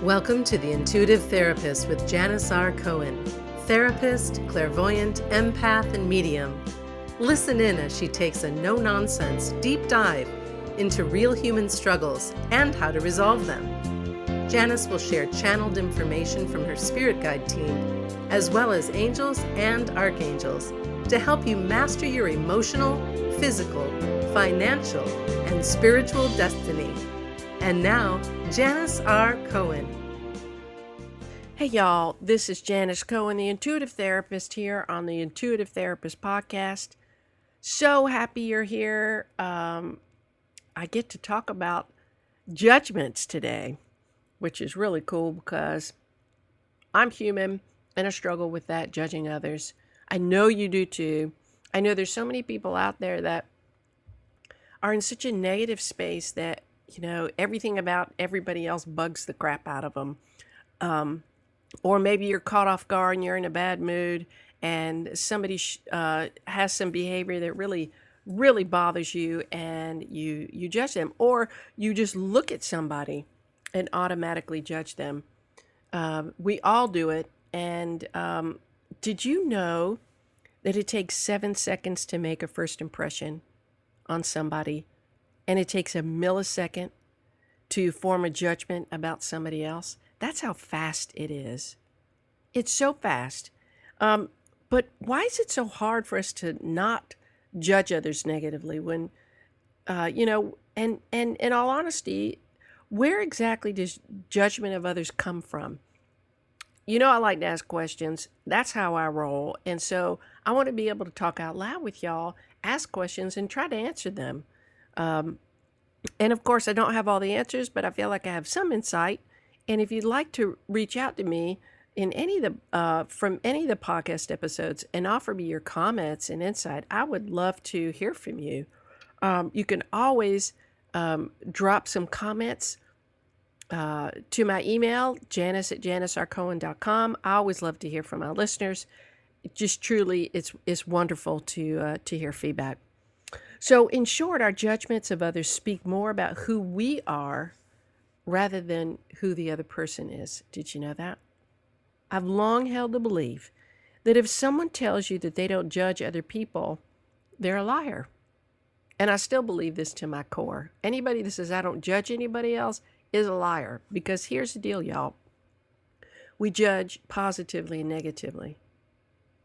Welcome to The Intuitive Therapist with Janis R. Cohen, therapist, clairvoyant, empath, and medium. Listen in as she takes a no-nonsense deep dive into real human struggles and how to resolve them. Janis will share channeled information from her spirit guide team, as well as angels and archangels, to help you master your emotional, physical, financial, and spiritual destiny. And now, Janis R. Cohen. Hey y'all, this is Janis Cohen, the Intuitive Therapist here on the Intuitive Therapist Podcast. So happy you're here. I get to talk about judgments today, which is really cool because I'm human and I struggle with that, judging others. I know you do too. I know there's so many people out there that are in such a negative space that, everything about everybody else bugs the crap out of them. Or maybe you're caught off guard and you're in a bad mood and somebody has some behavior that really, really bothers you and you judge them. Or you just look at somebody and automatically judge them. We all do it. And did you know that it takes 7 seconds to make a first impression on somebody? And it takes a millisecond to form a judgment about somebody else? That's how fast it is. It's so fast. But why is it so hard for us to not judge others negatively when, and in all honesty, where exactly does judgment of others come from? I like to ask questions. That's how I roll. And so I want to be able to talk out loud with y'all, ask questions, and try to answer them. And of course, I don't have all the answers, but I feel like I have some insight. And if you'd like to reach out to me in any of the from any of the podcast episodes and offer me your comments and insight, I would love to hear from you. You can always drop some comments to my email, janis@janisrcohen.com. I always love to hear from my listeners. It just truly, it's wonderful to hear feedback. So in short, our judgments of others speak more about who we are rather than who the other person is. Did you know that? I've long held the belief that if someone tells you that they don't judge other people, they're a liar. And I still believe this to my core. Anybody that says I don't judge anybody else is a liar. Because here's the deal, y'all. We judge positively and negatively.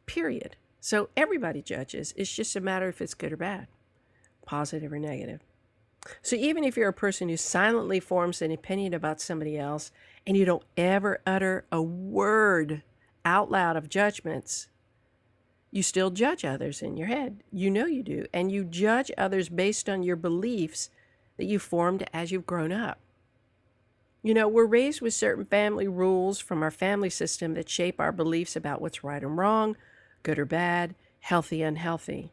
Period. So everybody judges. It's just a matter if it's good or bad, positive or negative. So even if you're a person who silently forms an opinion about somebody else and you don't ever utter a word out loud of judgments, you still judge others in your head. You know you do. And you judge others based on your beliefs that you formed as you've grown up. We're raised with certain family rules from our family system that shape our beliefs about what's right and wrong, good or bad, healthy, unhealthy.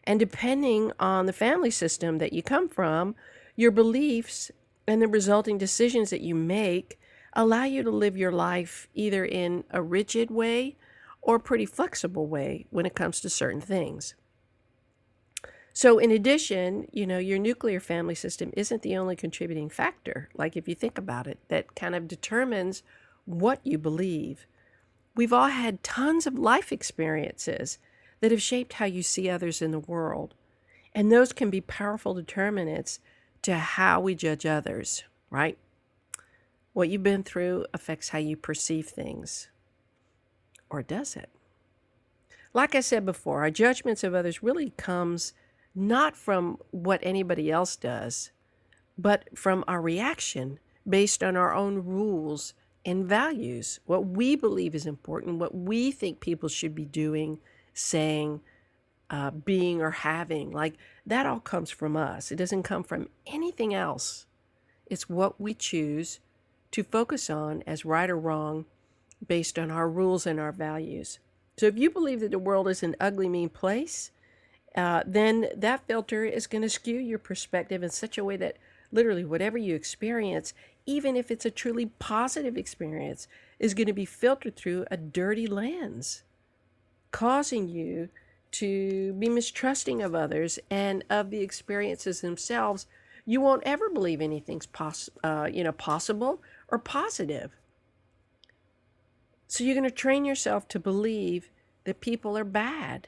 And depending on the family system that you come from, your beliefs and the resulting decisions that you make allow you to live your life either in a rigid way or a pretty flexible way when it comes to certain things. So in addition, your nuclear family system isn't the only contributing factor, like if you think about it, that kind of determines what you believe. We've all had tons of life experiences that have shaped how you see others in the world. And those can be powerful determinants to how we judge others, right? What you've been through affects how you perceive things. Or does it? Like I said before, our judgments of others really comes not from what anybody else does, but from our reaction based on our own rules and values, what we believe is important, what we think people should be doing, saying, being, or having. Like that all comes from us. It doesn't come from anything else. It's what we choose to focus on as right or wrong based on our rules and our values. So if you believe that the world is an ugly, mean place, then that filter is going to skew your perspective in such a way that literally whatever you experience, even if it's a truly positive experience, is going to be filtered through a dirty lens, causing you to be mistrusting of others and of the experiences themselves. You won't ever believe anything's possible or positive. So you're going to train yourself to believe that people are bad,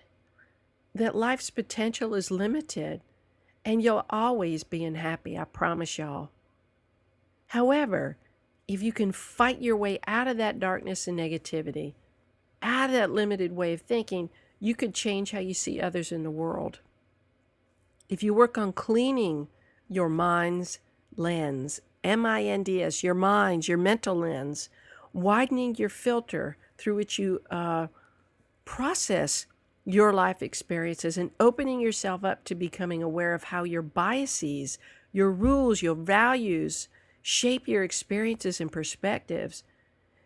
that life's potential is limited, and you'll always be unhappy, I promise y'all. However, if you can fight your way out of that darkness and negativity, out of that limited way of thinking, you could change how you see others in the world. If you work on cleaning your mind's lens, MINDS, your mind's, your mental lens, widening your filter through which you process your life experiences and opening yourself up to becoming aware of how your biases, your rules, your values shape your experiences and perspectives,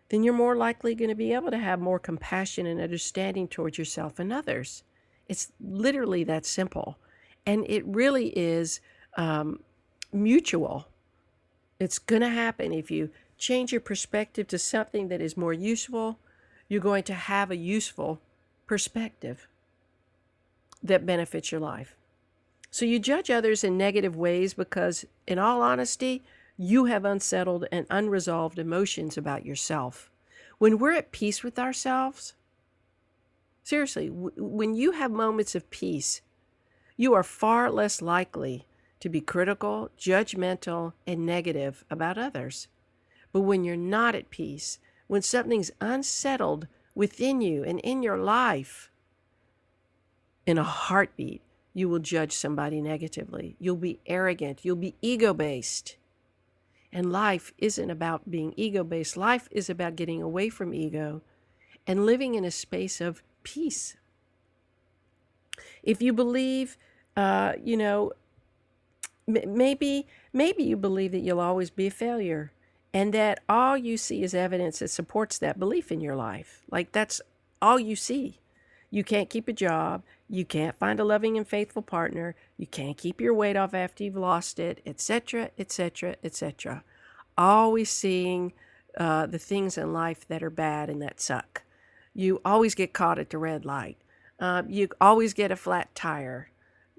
then you're more likely going to be able to have more compassion and understanding towards yourself and others. It's literally that simple. And it really is mutual. It's going to happen. If you change your perspective to something that is more useful, you're going to have a useful perspective that benefits your life. So you judge others in negative ways because, in all honesty, you have unsettled and unresolved emotions about yourself. When we're at peace with ourselves, seriously, when you have moments of peace, you are far less likely to be critical, judgmental, and negative about others. But when you're not at peace, when something's unsettled within you and in your life, in a heartbeat, you will judge somebody negatively. You'll be arrogant. You'll be ego-based. And life isn't about being ego-based. Life is about getting away from ego and living in a space of peace. If you believe, maybe you believe that you'll always be a failure and that all you see is evidence that supports that belief in your life. Like that's all you see. You can't keep a job. You can't find a loving and faithful partner. You can't keep your weight off after you've lost it, etc., etc., etc. Always seeing the things in life that are bad and that suck. You always get caught at the red light. You always get a flat tire.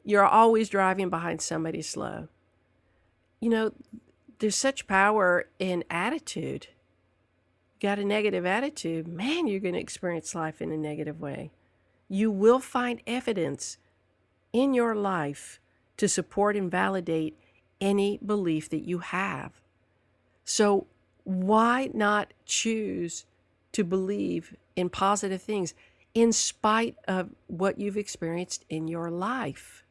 You're always driving behind somebody slow. You know, there's such power in attitude. Got a negative attitude, man, you're going to experience life in a negative way. You will find evidence in your life to support and validate any belief that you have. So why not choose to believe in positive things in spite of what you've experienced in your life?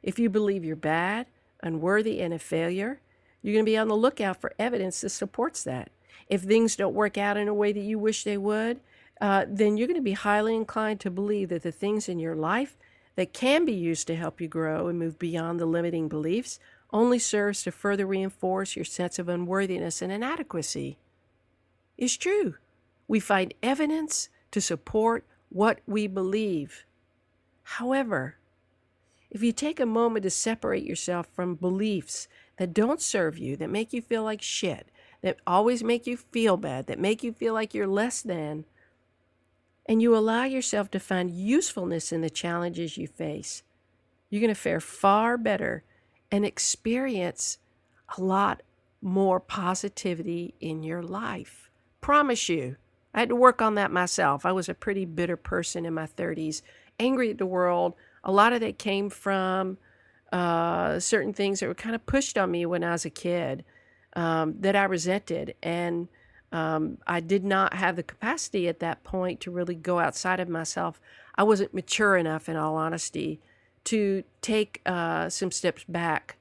If you believe you're bad, unworthy, and a failure, you're going to be on the lookout for evidence that supports that. If things don't work out in a way that you wish they would, then you're going to be highly inclined to believe that the things in your life that can be used to help you grow and move beyond the limiting beliefs only serves to further reinforce your sense of unworthiness and inadequacy. It's true. We find evidence to support what we believe. However, if you take a moment to separate yourself from beliefs that don't serve you, that make you feel like shit, that always make you feel bad, that make you feel like you're less than, and you allow yourself to find usefulness in the challenges you face, you're going to fare far better and experience a lot more positivity in your life. Promise you. I had to work on that myself. I was a pretty bitter person in my 30s, angry at the world. A lot of that came from certain things that were kind of pushed on me when I was a kid that I resented. And I did not have the capacity at that point to really go outside of myself. I wasn't mature enough, in all honesty, to take some steps back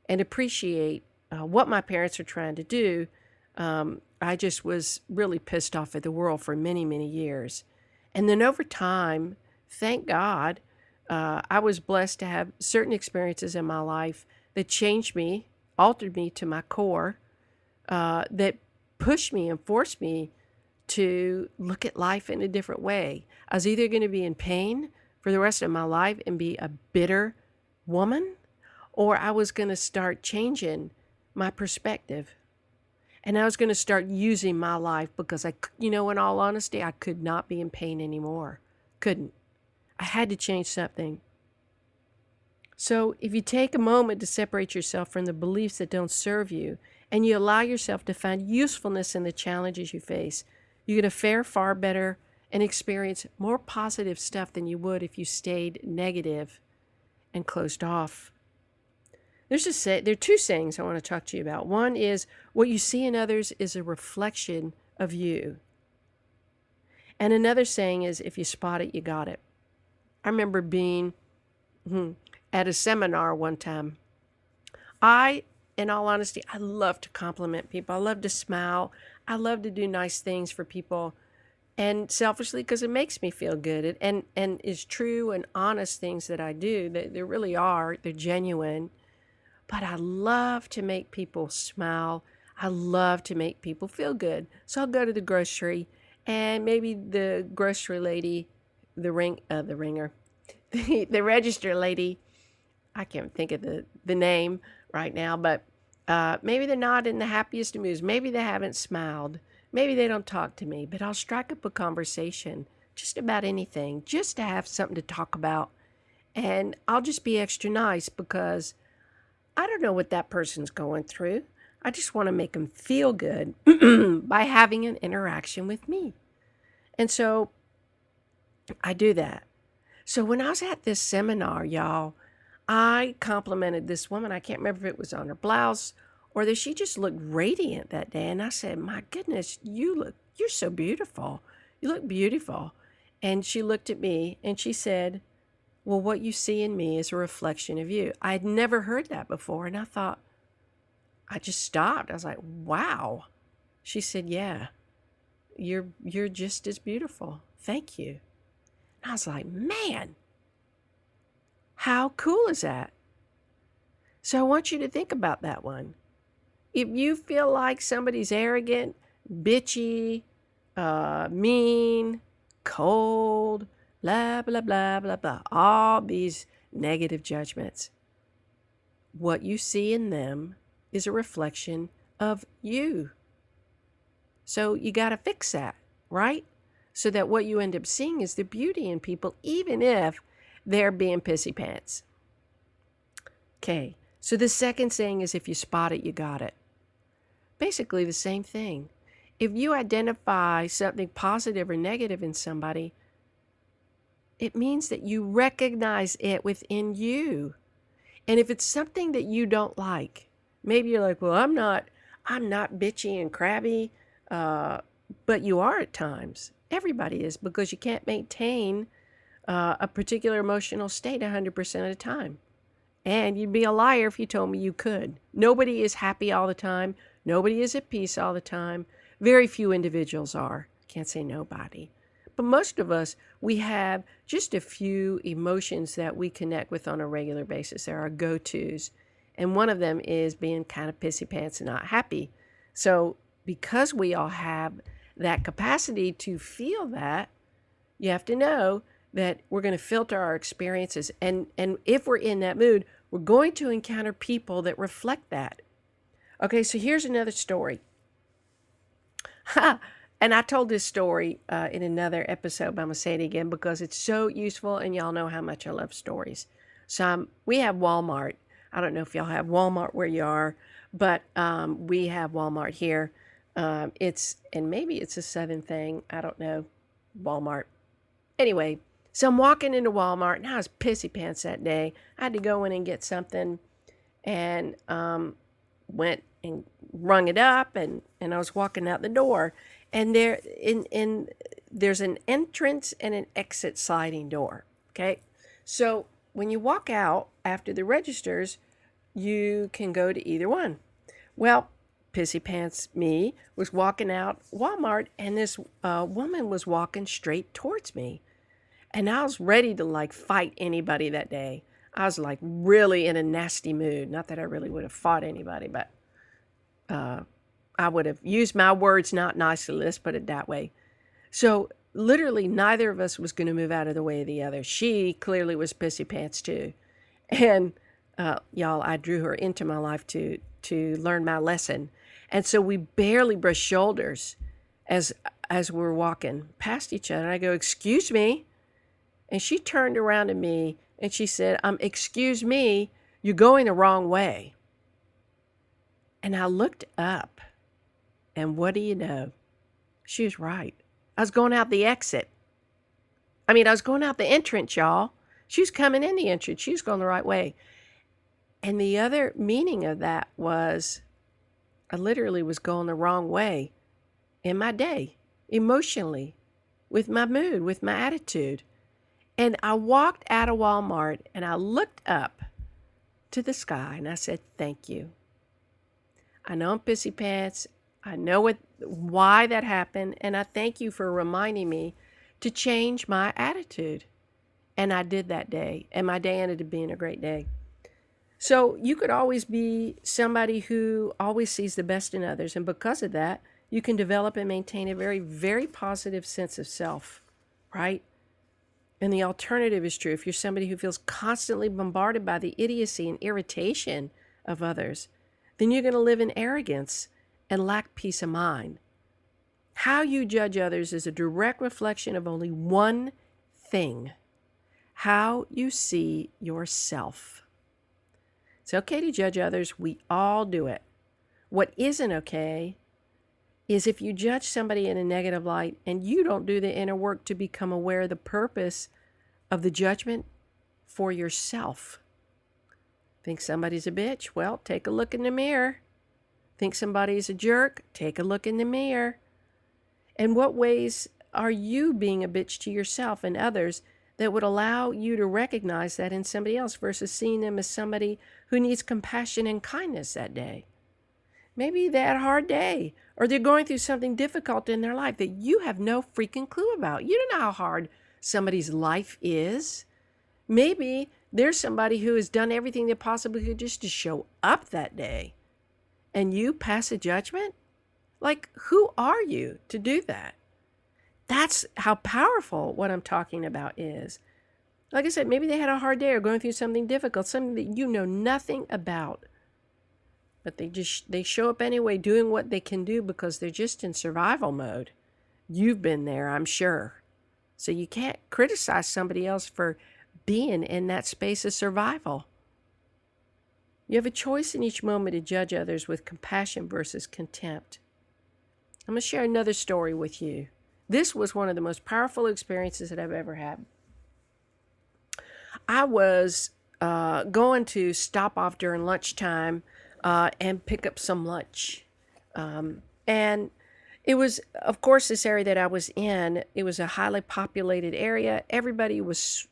and appreciate what my parents were trying to do. I just was really pissed off at the world for many, many years. And then over time, thank God, I was blessed to have certain experiences in my life that changed me, altered me to my core, that pushed me and forced me to look at life in a different way. I was either going to be in pain for the rest of my life and be a bitter woman, or I was going to start changing my perspective. And I was going to start using my life because in all honesty, I could not be in pain anymore. Couldn't. I had to change something. So if you take a moment to separate yourself from the beliefs that don't serve you, and you allow yourself to find usefulness in the challenges you face, You're going to fare far better and experience more positive stuff than you would if you stayed negative and closed off. There are two sayings I want to talk to you about. One is what you see in others is a reflection of you. And another saying is if you spot it, you got it. I remember being at a seminar one time. In all honesty, I love to compliment people. I love to smile. I love to do nice things for people. And selfishly, because it makes me feel good. And is true and honest things that I do. They really are. They're genuine. But I love to make people smile. I love to make people feel good. So I'll go to the grocery, and maybe the grocery lady, the ringer, the register lady, I can't think of the name right now, but maybe they're not in the happiest of moods. Maybe they haven't smiled. Maybe they don't talk to me, but I'll strike up a conversation just about anything, just to have something to talk about. And I'll just be extra nice because I don't know what that person's going through. I just want to make them feel good by having an interaction with me. And so I do that. So when I was at this seminar, y'all, I complimented this woman. I can't remember if it was on her blouse or that she just looked radiant that day. And I said, my goodness, you're so beautiful. You look beautiful. And she looked at me and she said, well, what you see in me is a reflection of you. I had never heard that before. And I thought, I just stopped. I was like, wow. She said, yeah, you're just as beautiful. Thank you. And I was like, man, how cool is that? So I want you to think about that one. If you feel like somebody's arrogant, bitchy, mean, cold, blah, blah, blah, blah, blah, all these negative judgments, what you see in them is a reflection of you. So you got to fix that, right? So that what you end up seeing is the beauty in people, even if they're being pissy pants. Okay, so the second saying is if you spot it, you got it. Basically the same thing. If you identify something positive or negative in somebody, it means that you recognize it within you. And if it's something that you don't like, maybe you're like, well, I'm not bitchy and crabby, but you are at times. Everybody is, because you can't maintain a particular emotional state 100% of the time. And you'd be a liar if you told me you could. Nobody is happy all the time. Nobody is at peace all the time. Very few individuals are. Can't say nobody. But most of us, we have just a few emotions that we connect with on a regular basis. They're our go-tos. And one of them is being kind of pissy pants and not happy. So because we all have that capacity to feel that, you have to know that we're going to filter our experiences. And if we're in that mood, we're going to encounter people that reflect that. Okay, so here's another story. And I told this story in another episode, but I'm going to say it again because it's so useful and y'all know how much I love stories. So we have Walmart. I don't know if y'all have Walmart where you are, but we have Walmart here. And maybe it's a Southern thing. I don't know. Walmart. Anyway, so I'm walking into Walmart and I was pissy pants that day. I had to go in and get something and went and rung it up and I was walking out the door. And there's an entrance and an exit sliding door. Okay. So when you walk out after the registers, you can go to either one. Well, pissy pants me was walking out Walmart and this woman was walking straight towards me. And I was ready to fight anybody that day. I was really in a nasty mood. Not that I really would have fought anybody, but I would have used my words not nicely, let's put it that way. So literally neither of us was going to move out of the way of the other. She clearly was pissy pants too. And y'all, I drew her into my life to learn my lesson. And so we barely brushed shoulders as we're walking past each other. And I go, excuse me. And she turned around to me and she said, excuse me, you're going the wrong way. And I looked up. And what do you know? She was right. I was going out the exit. I was going out the entrance, y'all. She was coming in the entrance. She was going the right way. And the other meaning of that was I literally was going the wrong way in my day, emotionally, with my mood, with my attitude. And I walked out of Walmart and I looked up to the sky and I said, thank you. I know I'm pissy pants. I know why that happened. And I thank you for reminding me to change my attitude. And I did that day. And my day ended up being a great day. So you could always be somebody who always sees the best in others. And because of that, you can develop and maintain a very, very positive sense of self, right? And the alternative is true. If you're somebody who feels constantly bombarded by the idiocy and irritation of others, then you're going to live in arrogance and lack peace of mind. How you judge others is a direct reflection of only one thing: how you see yourself. It's okay to judge others. We all do it. What isn't okay is if you judge somebody in a negative light and you don't do the inner work to become aware of the purpose of the judgment for yourself. Think somebody's a bitch? Well, take a look in the mirror. Think somebody's a jerk? Take a look in the mirror. And what ways are you being a bitch to yourself and others that would allow you to recognize that in somebody else versus seeing them as somebody who needs compassion and kindness that day? Maybe they had a hard day, or they're going through something difficult in their life that you have no freaking clue about. You don't know how hard somebody's life is. Maybe there's somebody who has done everything they possibly could just to show up that day, and you pass a judgment? Like, who are you to do that? That's how powerful what I'm talking about is. Like I said, maybe they had a hard day or going through something difficult, something that you know nothing about. But they show up anyway, doing what they can do because they're just in survival mode. You've been there, I'm sure. So you can't criticize somebody else for being in that space of survival. You have a choice in each moment to judge others with compassion versus contempt. I'm going to share another story with you. This was one of the most powerful experiences that I've ever had. I was going to stop off during lunchtime and pick up some lunch. And it was, of course, this area that I was in, it was a highly populated area. Everybody was,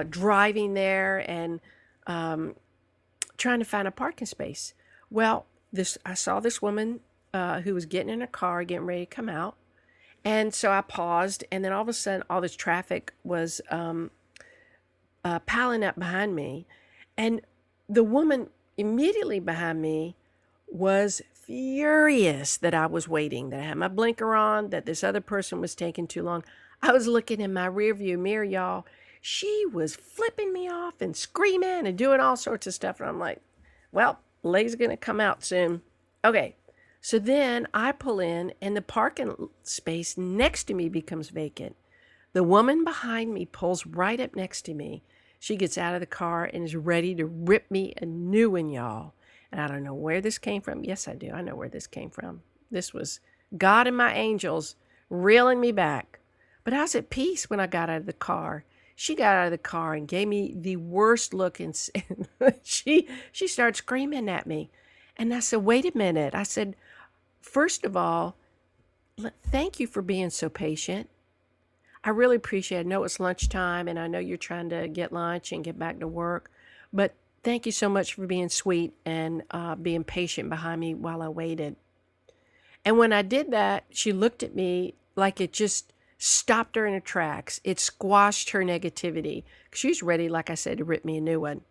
driving there and trying to find a parking space. Well, I saw this woman who was getting in a car, getting ready to come out. And so I paused, and then all of a sudden, all this traffic was piling up behind me. And the woman immediately behind me was furious that I was waiting, that I had my blinker on, that this other person was taking too long. I was looking in my rearview mirror, y'all. She was flipping me off and screaming and doing all sorts of stuff. And I'm like, well, lady's going to come out soon. Okay. So then I pull in and the parking space next to me becomes vacant. The woman behind me pulls right up next to me. She gets out of the car and is ready to rip me a new one, y'all. And I don't know where this came from. Yes, I do. I know where this came from. This was God and my angels reeling me back. But I was at peace when I got out of the car. She got out of the car and gave me the worst look, and she started screaming at me. And I said, wait a minute. I said, first of all, thank you for being so patient. I really appreciate it. I know it's lunchtime, and I know you're trying to get lunch and get back to work. But thank you so much for being sweet and being patient behind me while I waited. And when I did that, she looked at me like it just stopped her in her tracks. It squashed her negativity. She was ready, like I said, to rip me a new one.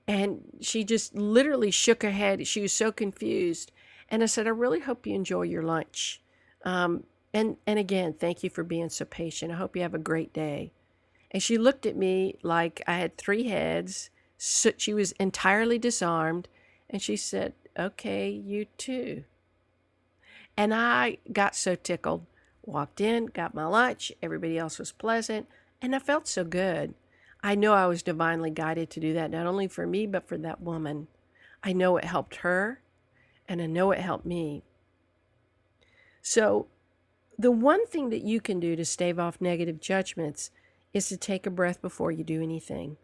And she just literally shook her head. She was so confused. And I said, I really hope you enjoy your lunch. And again, thank you for being so patient. I hope you have a great day. And she looked at me like I had three heads. So she was entirely disarmed. And she said, okay, you too. And I got so tickled. Walked in, got my lunch. Everybody else was pleasant. And I felt so good. I know I was divinely guided to do that, not only for me, but for that woman. I know it helped her, and I know it helped me. So the one thing that you can do to stave off negative judgments is to take a breath before you do anything.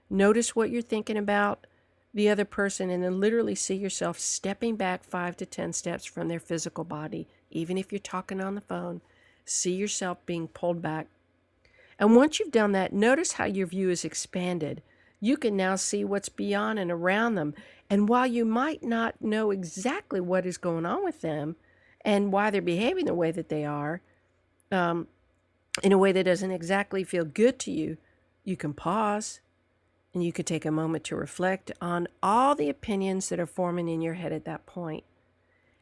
Notice what you're thinking about the other person, and then literally see yourself stepping back 5 to 10 steps from their physical body. Even if you're talking on the phone, see yourself being pulled back. And once you've done that, notice how your view is expanded. You can now see what's beyond and around them. And while you might not know exactly what is going on with them and why they're behaving the way that they are, in a way that doesn't exactly feel good to you, you can pause and you can take a moment to reflect on all the opinions that are forming in your head at that point.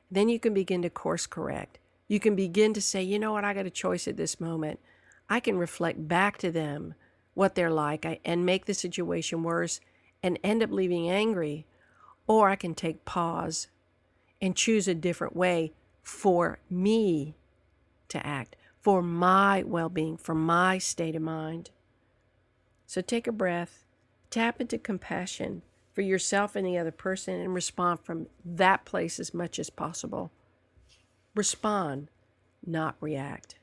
Then you can begin to course correct. You can begin to say, you know what, I got a choice at this moment. I can reflect back to them what they're like and make the situation worse and end up leaving angry. Or I can take pause and choose a different way for me to act, for my well-being, for my state of mind. So take a breath, tap into compassion for yourself and the other person, and respond from that place as much as possible. Respond, not react.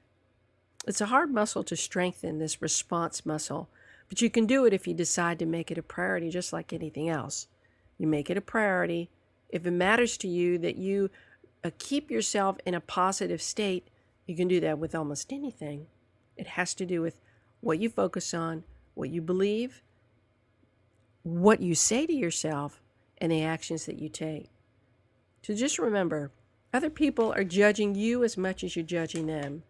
It's a hard muscle to strengthen, this response muscle, but you can do it if you decide to make it a priority, just like anything else. You make it a priority. If it matters to you that you keep yourself in a positive state, you can do that with almost anything. It has to do with what you focus on, what you believe, what you say to yourself, and the actions that you take. So just remember, other people are judging you as much as you're judging them.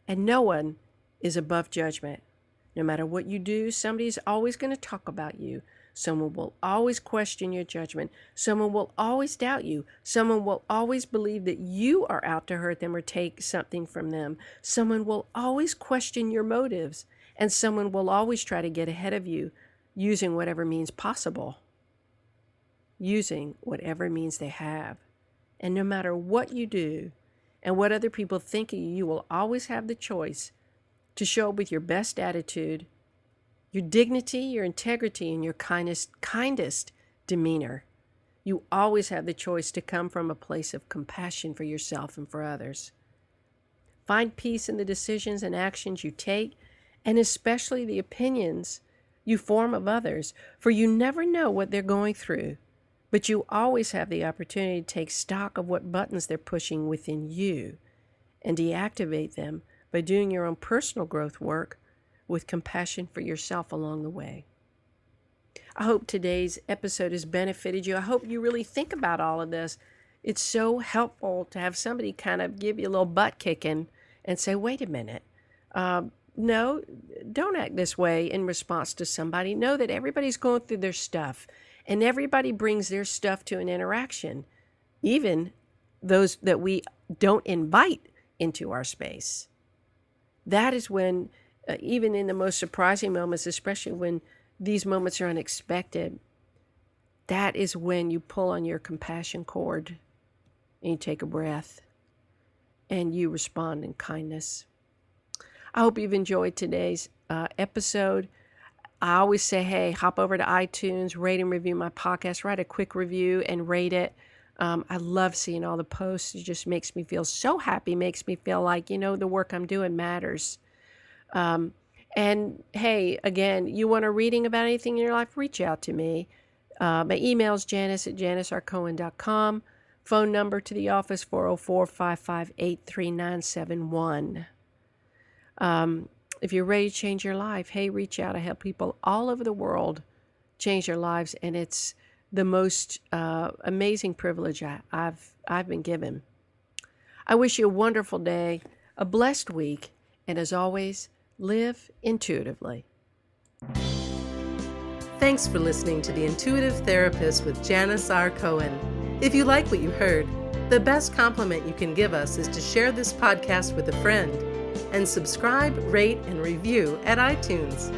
And no one is above judgment. No matter what you do, somebody's always going to talk about you. Someone will always question your judgment. Someone will always doubt you. Someone will always believe that you are out to hurt them or take something from them. Someone will always question your motives. And someone will always try to get ahead of you using whatever means possible. Using whatever means they have. And no matter what you do and what other people think of you, you will always have the choice to show up with your best attitude, your dignity, your integrity, and your kindest demeanor. You always have the choice to come from a place of compassion for yourself and for others. Find peace in the decisions and actions you take, and especially the opinions you form of others, for you never know what they're going through, but you always have the opportunity to take stock of what buttons they're pushing within you and deactivate them by doing your own personal growth work with compassion for yourself along the way. I hope today's episode has benefited you. I hope you really think about all of this. It's so helpful to have somebody kind of give you a little butt kicking and say, wait a minute, no, don't act this way in response to somebody. Know that everybody's going through their stuff, and everybody brings their stuff to an interaction, even those that we don't invite into our space. That is when, even in the most surprising moments, especially when these moments are unexpected, that is when you pull on your compassion cord and you take a breath and you respond in kindness. I hope you've enjoyed today's episode. I always say, hey, hop over to iTunes, rate and review my podcast, write a quick review and rate it. I love seeing all the posts. It just makes me feel so happy, makes me feel like, the work I'm doing matters. And hey, again, you want a reading about anything in your life, reach out to me. My email is janis@janisrcohen.com. Phone number to the office, 404-558-3971. If you're ready to change your life, hey, reach out. I help people all over the world change their lives, and it's the most amazing privilege I've been given. I wish you a wonderful day, a blessed week, and as always, live intuitively. Thanks for listening to The Intuitive Therapist with Janis R. Cohen. If you like what you heard, the best compliment you can give us is to share this podcast with a friend and subscribe, rate, and review at iTunes.